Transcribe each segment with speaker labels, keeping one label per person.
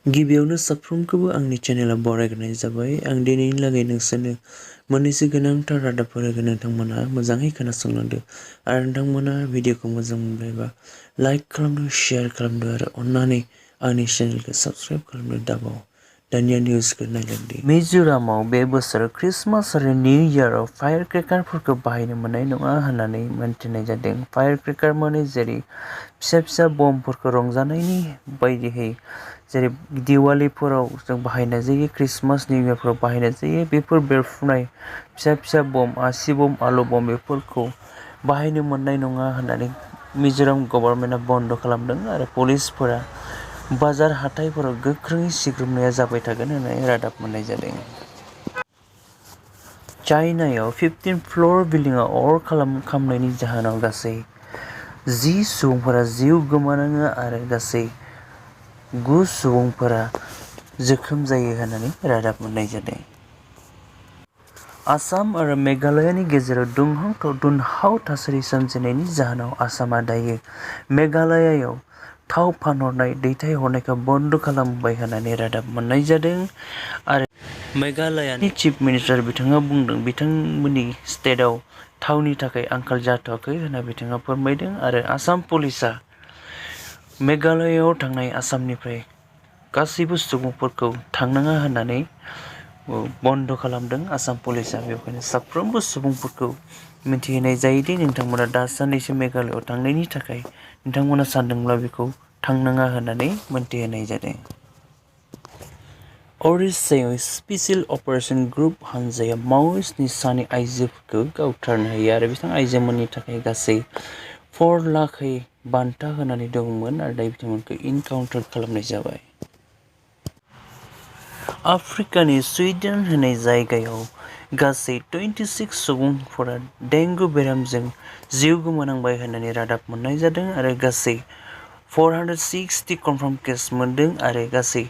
Speaker 1: गिबियावनो साफ्रोमखौबो आंनि चेनेलाव बरायग्रोनाय जाबाय। आं दिनैनि लागै नोंसोरनो मोननैसो गोनांथार रादाबफोर होगोन। नोंथांमोना मोजाङै खोनासंलांदो आरो नोंथांमोना भिडिअखौ मोजां मोनबायबा लाइक खालामदो, शेयार खालामदो आरो अन्नानै आंनि चेनेलखौ साबस्क्राइब खालामनो दाबाव। दानिया निउसखौ नायलांदो। मिज'रामाव बे बोसोर क्रिसमास आरो निउ इयाराव फायार क्रेकारफोरखौ बाहायनो मोननाय नङा होननानै मोनथिनाय जादों। फायार क्रेकार माने जेरै फिसा फिसा बमफोरखौ रंजानायनि बायदियै जेरै दिवालीफोराव जों बाहायनाय जायो, क्रिसमास निउ इयारफोराव बाहायनाय जायो, बेफोर बेरफ्रुनाय फिसा फिसा बम, आसि बम, आलु बम बेफोरखौ बाहायनो मोननाय नङा होननानै मिज'राम गभर्नमेन्टआ बन्द' खालामदों आरो पुलिसफोरा बाजार हाथाइफोराव गोख्रोङै सिग्रोमनाया जाबाय थागोन होननानै रादाब मोननाय जादों। चाइनायाव 15 फ्ल'र बिल्डिंआव अर खामनायनि जाहोनाव गासै 10 सुबुंफोरा जिउ गोमानाङो आरो गासै 9 सुबुंफोरा जोखोम जायो होननानै रादाब मोननाय जादों। आसाम आरो मेघालयानि गेजेराव दुंहाव थासारि सोमजिनायनि जाहोनाव आसामा दायो मेघालयायाव थाव फानहरनाय दैथायहरनायखौ बन्द' खालामबाय होननानै रादाब मोननाय जादों आरो मेघालयानि चिफ मिनिस्टार बिथाङा बुंदों बिथांमोननि स्टेटआव थावनि थाखाय आंखाल जाथ'वाखै होनना बिथाङा फोरमायदों आरो आसाम पुलिसआ मेघालयायाव थांनाय आसामनिफ्राय गासैबो सुबुंफोरखौ थांनाङा होननानै बन्द' खालामदों। आसाम पुलिसआ बेवहायनो साफ्रोमबो सुबुंफोरखौ मिथिहोनाय जायोदि नोंथांमोना दासान्नैसो मेघालयआव थांनायनि थाखाय नोंथांमोना सानदोंब्ला बेखौ थांनाङा होननानै मोनथिहोनाय जादों। उरिष्यायाव स्पेसियेल अपारेशन ग्रुप हानजाया माव'इस्टनि सानै आइजोफोरखौ गावथारनो हायो आरो बिथां आइजोमोननि थाखाय गासै 4 लाखै बान्था होनानै दंमोन आरो दायो बिथांमोनखौ इनकाउन्टार खालामनाय जाबाय। आफ्रिकानि स्विडेन होननाय जायगायाव गासै 26 सुबुंफोरा डेंगु बेरामजों जिउ गोमानांबाय होननानै रादाब मोननाय जादों आरो गासै 460 कनफार्म केस मोनदों आरो गासै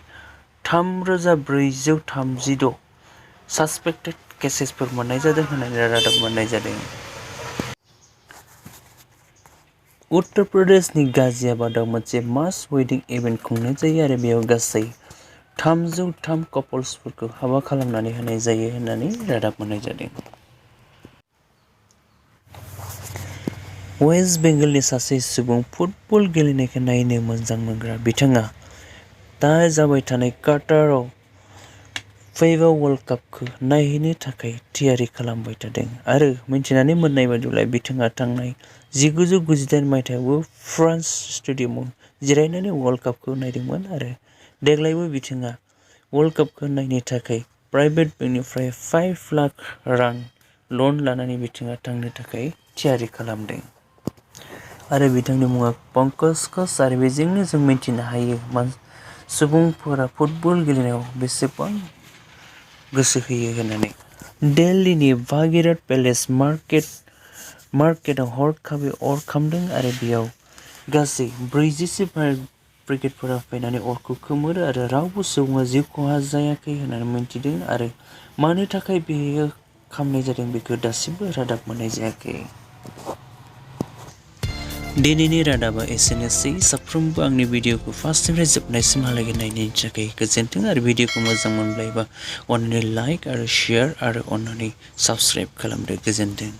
Speaker 1: 3436 सासपेक्टेड केसेसफोर मोननाय जादों होननानै रादाब मोननाय जादों। उत्तर प्रदेशनि गाजियाबादआव मोनसे मास वेडिं इभेन्ट खुंनाय जायो आरो बेयाव गासै 303 कापल्सफोरखौ हाबा खालामनानै होनाय जायो होननानै रादाब मोननाय जादों। वेस्ट बेंगलनि सासे सुबुं फुटबल गेलेनायखौ नायनो मोजां मोनग्रा बिथाङा दा जाबाय थानाय काटाराव फैबा वर्ल्ड कापखौ नायहैनो थाखाय थियारि खालामबाय थादों आरो मिथिनानै मोननाय बायदिब्ला बिथाङा थांनाय 1998 मायथाइयावबो फ्रान्स स्टेडियामाव जिरायनानै वर्ल्ड कापखौ नायदोंमोन आरो देग्लायबो बिथाङा वर्ल्ड कापखौ नायनो थाखाय प्राइभेट बेंकनिफ्राय 5 लाख रां लन लानानै बिथाङा थांनो थाखाय थियारि खालामदों आरो बिथांनि मुङा पंकज घोष आरो बेजोंनो जों मिथिनो हायो सुबुंफोरा फुटबल गेलेनायाव बेसेबां गोसो होयो होननानै। दिल्लीनि भागीरथ पेलेस मार्केटआव हरखाबै अर खामदों आरो बेयाव गासै 40सो फायार ब्रिगेडफोरा फैनानै अरखौ खोमोरो आरो रावबो सुबुङा जिउ खहा जायाखै होननानै मिथिदों आरो मानो थाखाय बेयो खामनाय जादों बेखौ दासिमबो रादाब मोननाय जायाखै। दिनैनि रादाबा एसेनोसै। साफ्रोमबो आंनि भिडिअखौ फार्स्टनिफ्राय जोबनायसिमहालागै नायनायनि थाखाय गोजोन्थों आरो भिडिअखौ मोजां मोनबायबा अन्नानै लाइक आरो शेयार आरो अन्नानै साबस्क्राइब खालामदो। गोजोन्थों।